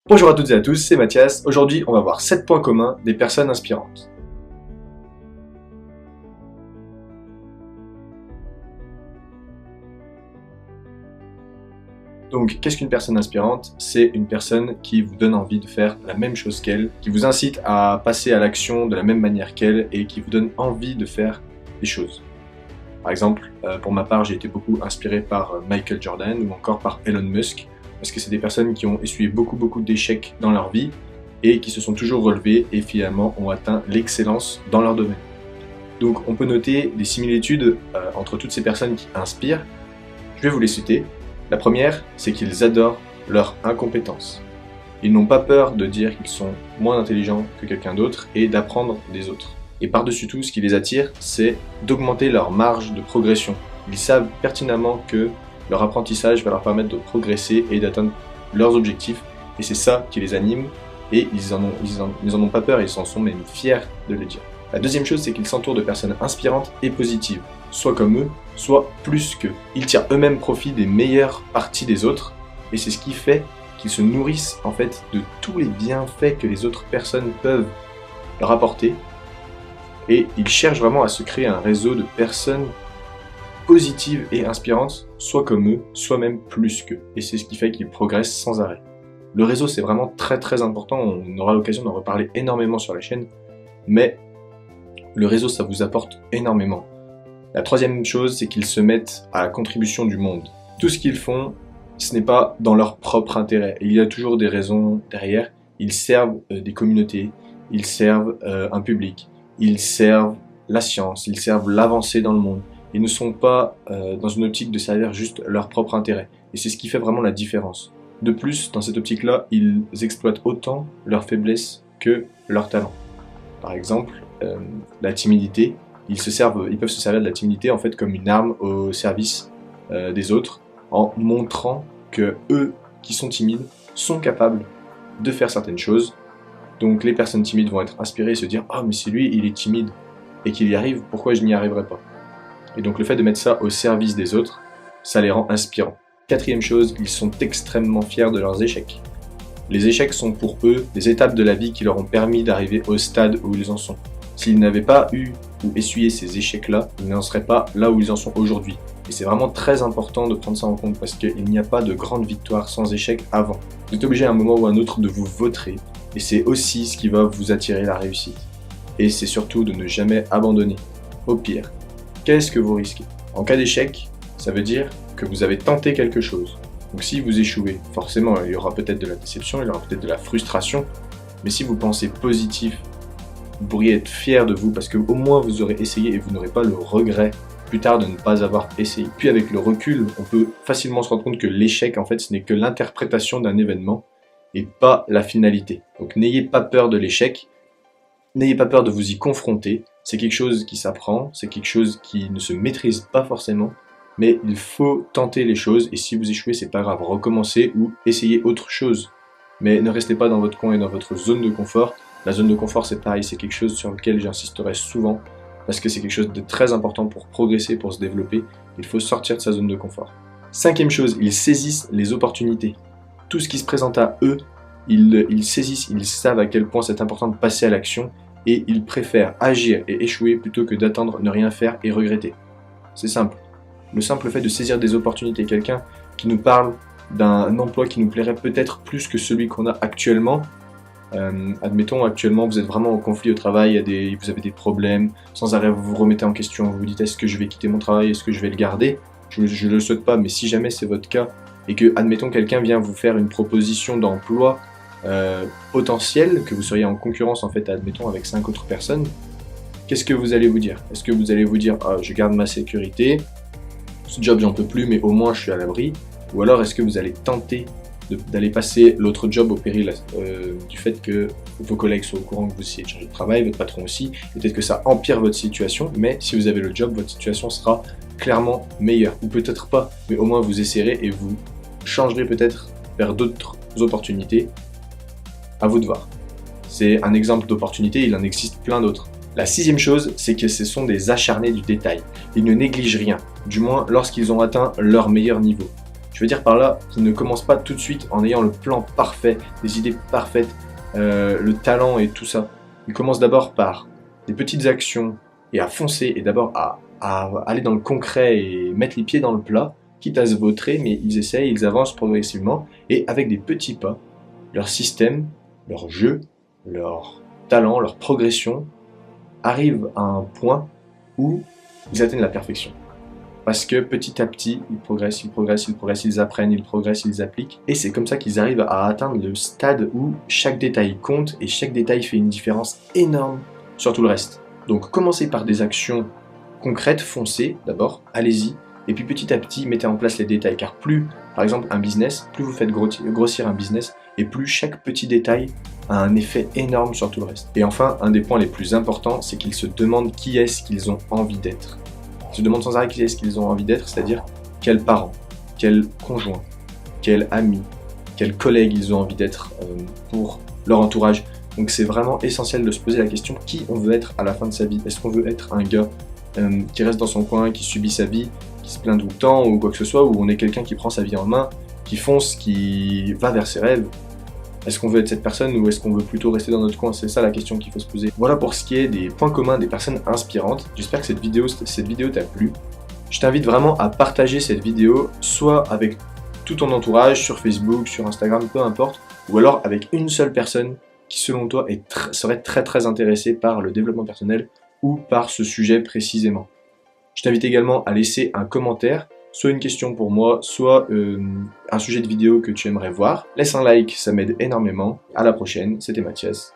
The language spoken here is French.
Bonjour à toutes et à tous, c'est Mathias. Aujourd'hui, on va voir 7 points communs des personnes inspirantes. Donc, qu'est-ce qu'une personne inspirante? C'est une personne qui vous donne envie de faire la même chose qu'elle, qui vous incite à passer à l'action de la même manière qu'elle et qui vous donne envie de faire des choses. Par exemple, pour ma part, j'ai été beaucoup inspiré par Michael Jordan ou encore par Elon Musk, parce que c'est des personnes qui ont essuyé beaucoup d'échecs dans leur vie et qui se sont toujours relevées et finalement ont atteint l'excellence dans leur domaine. Donc on peut noter des similitudes entre toutes ces personnes qui inspirent. Je vais vous les citer. La première, c'est qu'ils adorent leur incompétence. Ils n'ont pas peur de dire qu'ils sont moins intelligents que quelqu'un d'autre et d'apprendre des autres. Et par-dessus tout, ce qui les attire, c'est d'augmenter leur marge de progression. Ils savent pertinemment que leur apprentissage va leur permettre de progresser et d'atteindre leurs objectifs. Et c'est ça qui les anime et ils en ont pas peur, ils en sont même fiers de le dire. La deuxième chose, c'est qu'ils s'entourent de personnes inspirantes et positives, soit comme eux, soit plus qu'eux. Ils tirent eux-mêmes profit des meilleures parties des autres, et c'est ce qui fait qu'ils se nourrissent en fait de tous les bienfaits que les autres personnes peuvent leur apporter, et ils cherchent vraiment à se créer un réseau de personnes positives et inspirantes, soit comme eux, soit même plus qu'eux, et c'est ce qui fait qu'ils progressent sans arrêt. Le réseau, c'est vraiment très important, on aura l'occasion d'en reparler énormément sur la chaîne, mais le réseau, ça vous apporte énormément. La troisième chose, c'est qu'ils se mettent à la contribution du monde. Tout ce qu'ils font, ce n'est pas dans leur propre intérêt. Il y a toujours des raisons derrière. Ils servent des communautés, ils servent un public, ils servent la science, ils servent l'avancée dans le monde. Ils ne sont pas dans une optique de servir juste leur propre intérêt. Et c'est ce qui fait vraiment la différence. De plus, dans cette optique-là, ils exploitent autant leurs faiblesses que leurs talents. Par exemple, la timidité, ils peuvent se servir de la timidité en fait comme une arme au service des autres, en montrant que eux qui sont timides sont capables de faire certaines choses. Donc les personnes timides vont être inspirées et se dire ah mais si lui il est timide et qu'il y arrive, pourquoi je n'y arriverai pas? Et donc le fait de mettre ça au service des autres, ça les rend inspirants. Quatrième chose, ils sont extrêmement fiers de leurs échecs. Les échecs sont pour eux des étapes de la vie qui leur ont permis d'arriver au stade où ils en sont. S'ils n'avaient pas eu ou essuyé ces échecs-là, ils n'en seraient pas là où ils en sont aujourd'hui. Et c'est vraiment très important de prendre ça en compte parce qu'il n'y a pas de grande victoire sans échec avant. Vous êtes obligé à un moment ou à un autre de vous vautrer. Et c'est aussi ce qui va vous attirer la réussite. Et c'est surtout de ne jamais abandonner. Au pire, qu'est-ce que vous risquez? En cas d'échec, ça veut dire que vous avez tenté quelque chose. Donc si vous échouez, forcément il y aura peut-être de la déception, il y aura peut-être de la frustration. Mais si vous pensez positif, vous pourriez être fier de vous parce qu'au moins vous aurez essayé et vous n'aurez pas le regret plus tard de ne pas avoir essayé. Puis avec le recul, on peut facilement se rendre compte que l'échec en fait ce n'est que l'interprétation d'un événement et pas la finalité. Donc n'ayez pas peur de l'échec, n'ayez pas peur de vous y confronter, c'est quelque chose qui s'apprend, c'est quelque chose qui ne se maîtrise pas forcément, mais il faut tenter les choses et si vous échouez c'est pas grave, recommencez ou essayez autre chose. Mais ne restez pas dans votre coin et dans votre zone de confort. La zone de confort, c'est pareil, c'est quelque chose sur lequel j'insisterai souvent, parce que c'est quelque chose de très important pour progresser, pour se développer. Il faut sortir de sa zone de confort. Cinquième chose, ils saisissent les opportunités. Tout ce qui se présente à eux, ils saisissent, ils savent à quel point c'est important de passer à l'action, et ils préfèrent agir et échouer plutôt que d'attendre, ne rien faire et regretter. C'est simple. Le simple fait de saisir des opportunités, quelqu'un qui nous parle d'un emploi qui nous plairait peut-être plus que celui qu'on a actuellement. Admettons, actuellement, vous êtes vraiment en conflit au travail, vous avez des problèmes, sans arrêt vous vous remettez en question, vous vous dites est-ce que je vais quitter mon travail, est-ce que je vais le garder? Je ne le souhaite pas, mais si jamais c'est votre cas, et que, admettons, quelqu'un vient vous faire une proposition d'emploi potentielle, que vous seriez en concurrence, en fait, admettons, avec 5 autres personnes, qu'est-ce que vous allez vous dire? Est-ce que vous allez vous dire ah, je garde ma sécurité, ce job j'en peux plus, mais au moins je suis à l'abri? Ou alors est-ce que vous allez tenter d'aller passer l'autre job au péril du fait que vos collègues soient au courant que vous essayez de changer de travail, votre patron aussi, peut-être que ça empire votre situation, mais si vous avez le job, votre situation sera clairement meilleure. Ou peut-être pas, mais au moins vous essayerez et vous changerez peut-être vers d'autres opportunités. À vous de voir. C'est un exemple d'opportunité, il en existe plein d'autres. La sixième chose, c'est que ce sont des acharnés du détail. Ils ne négligent rien, du moins lorsqu'ils ont atteint leur meilleur niveau. Je Je veux dire par là qu'ils ne commencent pas tout de suite en ayant le plan parfait, les idées parfaites, le talent et tout ça. Ils commencent d'abord par des petites actions et à foncer et d'abord à aller dans le concret et mettre les pieds dans le plat, quitte à se vautrer, mais ils essayent, ils avancent progressivement et avec des petits pas, leur système, leur jeu, leur talent, leur progression arrivent à un point où ils atteignent la perfection. Parce que petit à petit, ils progressent, ils progressent, ils progressent, ils apprennent, ils progressent, ils appliquent. Et c'est comme ça qu'ils arrivent à atteindre le stade où chaque détail compte et chaque détail fait une différence énorme sur tout le reste. Donc commencez par des actions concrètes, foncez d'abord, allez-y. Et puis petit à petit, mettez en place les détails. Car plus, par exemple, un business, plus vous faites grossir un business, et plus chaque petit détail a un effet énorme sur tout le reste. Et enfin, un des points les plus importants, c'est qu'ils se demandent qui est-ce qu'ils ont envie d'être. Ils se demandent sans arrêt qui est-ce qu'ils ont envie d'être, c'est-à-dire quels parents, quels conjoints, quels amis, quels collègues ils ont envie d'être pour leur entourage. Donc c'est vraiment essentiel de se poser la question qui on veut être à la fin de sa vie. Est-ce qu'on veut être un gars qui reste dans son coin, qui subit sa vie, qui se plaint tout le temps ou quoi que ce soit, ou on est quelqu'un qui prend sa vie en main, qui fonce, qui va vers ses rêves? Est-ce qu'on veut être cette personne ou est-ce qu'on veut plutôt rester dans notre coin? C'est ça la question qu'il faut se poser. Voilà pour ce qui est des points communs des personnes inspirantes. J'espère que cette vidéo t'a plu. Je t'invite vraiment à partager cette vidéo, soit avec tout ton entourage, sur Facebook, sur Instagram, peu importe, ou alors avec une seule personne qui selon toi serait très intéressée par le développement personnel ou par ce sujet précisément. Je t'invite également à laisser un commentaire, soit une question pour moi, soit un sujet de vidéo que tu aimerais voir. Laisse un like, ça m'aide énormément. À la prochaine, c'était Mathias.